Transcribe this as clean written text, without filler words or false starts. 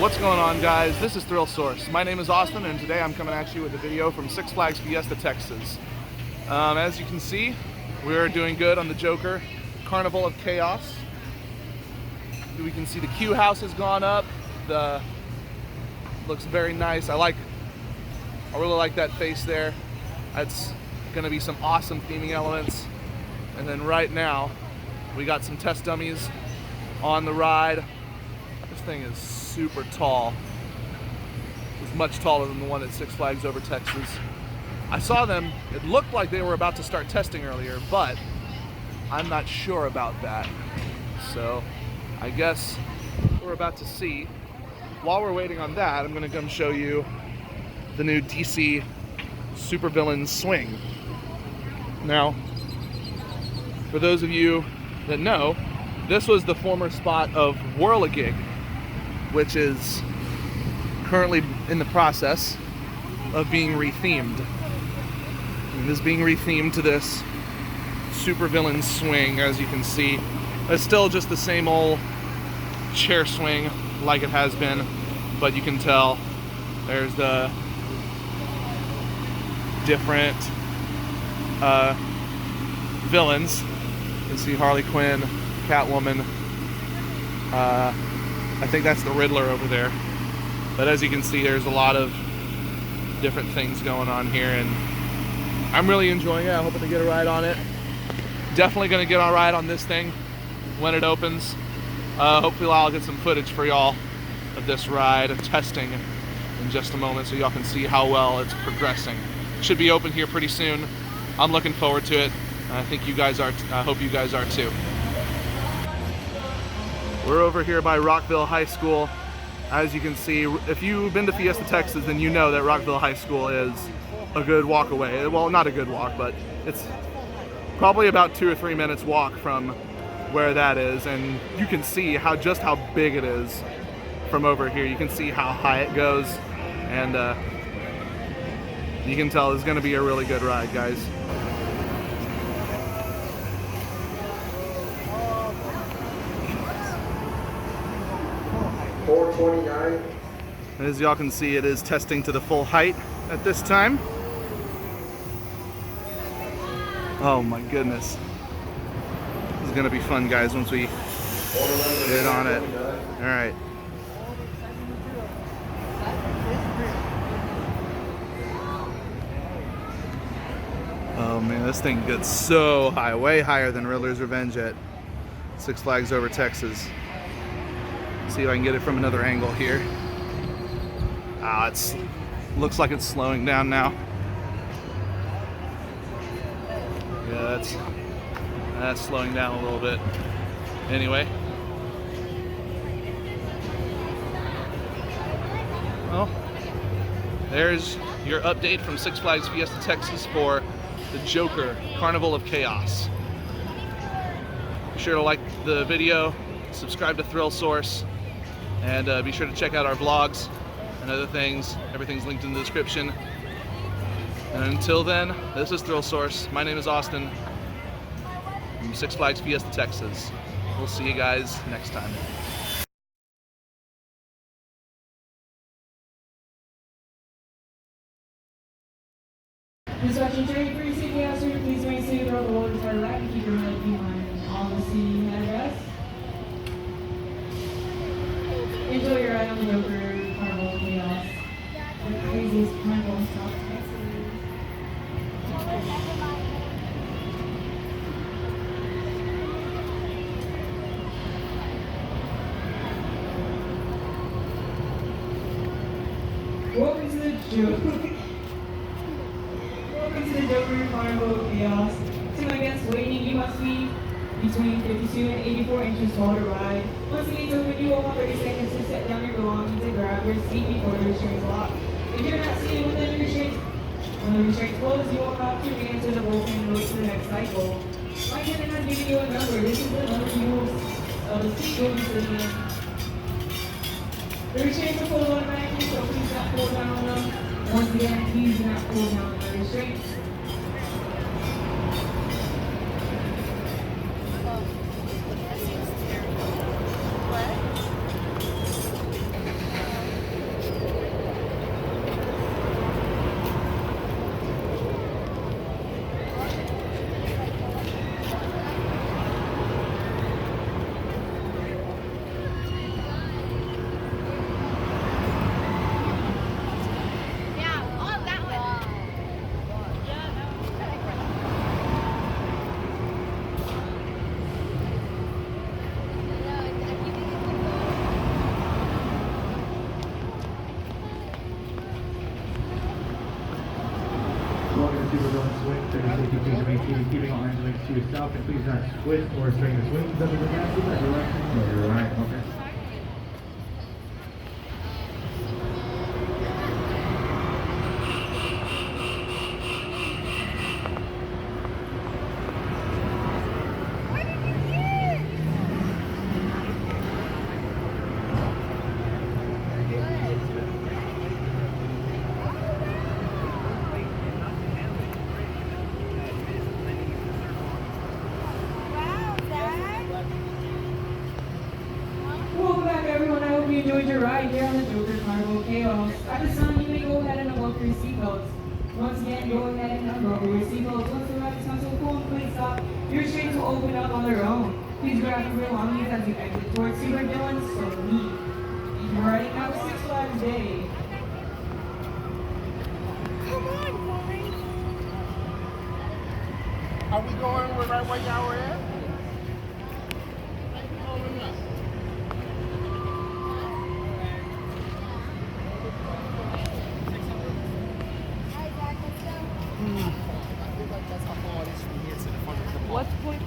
What's going on, guys? This is Thrill Source. My name is Austin, and today I'm coming at you with a video from Six Flags Fiesta Texas. As you can see, we're doing good on the Joker Carnival of Chaos. We can see the queue house has gone up. Looks very nice. I really like that face there. That's gonna be some awesome theming elements. And then right now, we got some test dummies on the ride. This thing is super tall. It's much taller than the one at Six Flags over Texas. I saw them, it looked like they were about to start testing earlier, but I'm not sure about that. So I guess we're about to see. While we're waiting on that, I'm gonna come show you the new DC Supervillain Swing. Now, for those of you that know, this was the former spot of Whirl-A-Gig, which is currently in the process of being rethemed. And this being rethemed to this Supervillain Swing, as you can see. It's still just the same old chair swing like it has been, but you can tell there's the different villains. You can see Harley Quinn, Catwoman, I think that's the Riddler over there. But as you can see, there's a lot of different things going on here, and I'm really enjoying it. I'm hoping to get a ride on it. Definitely going to get a ride on this thing when it opens. Hopefully I'll get some footage for y'all of this ride, of testing in just a moment, so y'all can see how well it's progressing. Should be open here pretty soon. I'm looking forward to it. I think you guys are. I hope you guys are too. We're over here by Rockville High School. As you can see, if you've been to Fiesta Texas, then you know that Rockville High School is a good walk away. Well, not a good walk, but it's probably about 2 or 3 minutes walk from where that is, and you can see just how big it is from over here. You can see how high it goes, and you can tell it's going to be a really good ride, guys. As y'all can see, it is testing to the full height at this time. Oh my goodness. This is gonna be fun, guys, once we get on it. All right. Oh man, this thing gets so high, way higher than Riddler's Revenge at Six Flags over Texas. See if I can get it from another angle here. It looks like it's slowing down now. Yeah, that's slowing down a little bit. Anyway. Well, there's your update from Six Flags Fiesta Texas for the Joker Carnival of Chaos. Be sure to like the video, subscribe to Thrill Source, and be sure to check out our vlogs and other things. Everything's linked in the description. And until then, this is Thrill Source. My name is Austin from Six Flags Fiesta Texas. We'll see you guys next time. Who's watching train for your city hazard, please remain seated on the water to our right and keep your head behind on the scene address. Enjoy your ride on the Joker Carnival of Chaos. The craziest carnival in South Texas. Welcome to the Joker. Welcome to the Joker Carnival of Chaos. To my guests waiting, you must be between 52 and 84 inches tall to ride. Once the gates open, you will have 30 seconds to set down your belongings and grab your seat before the restraints lock. If you're not seated within the restraints, when the restraints close, you will have to re-enter the bullpen road to the next cycle. My attendant has given you a number. This is the number you will the seat will be sitting in. The restraints are pulled automatically, so please not pull down on them. Once again, please do not pull down on the restraints. Supervillain Swing. For your safety, please remain keeping all hands links to yourself, and please not twist or strain the swings up to the back, either direction or your right. Okay. Welcome back, everyone. I hope you enjoyed your ride here on the Joker Carnival of Chaos. At this time, you may go ahead and unbuckle your seatbelts. Once again, go ahead and unbuckle your seatbelts. Once the ride comes to a full complete stop, your trains will open up on their own. Please grab your belongings as you exit towards Supervillain Swing. If you're riding out Six Flags Day. Come on, boys. Are we going right where y'all were at? What's point?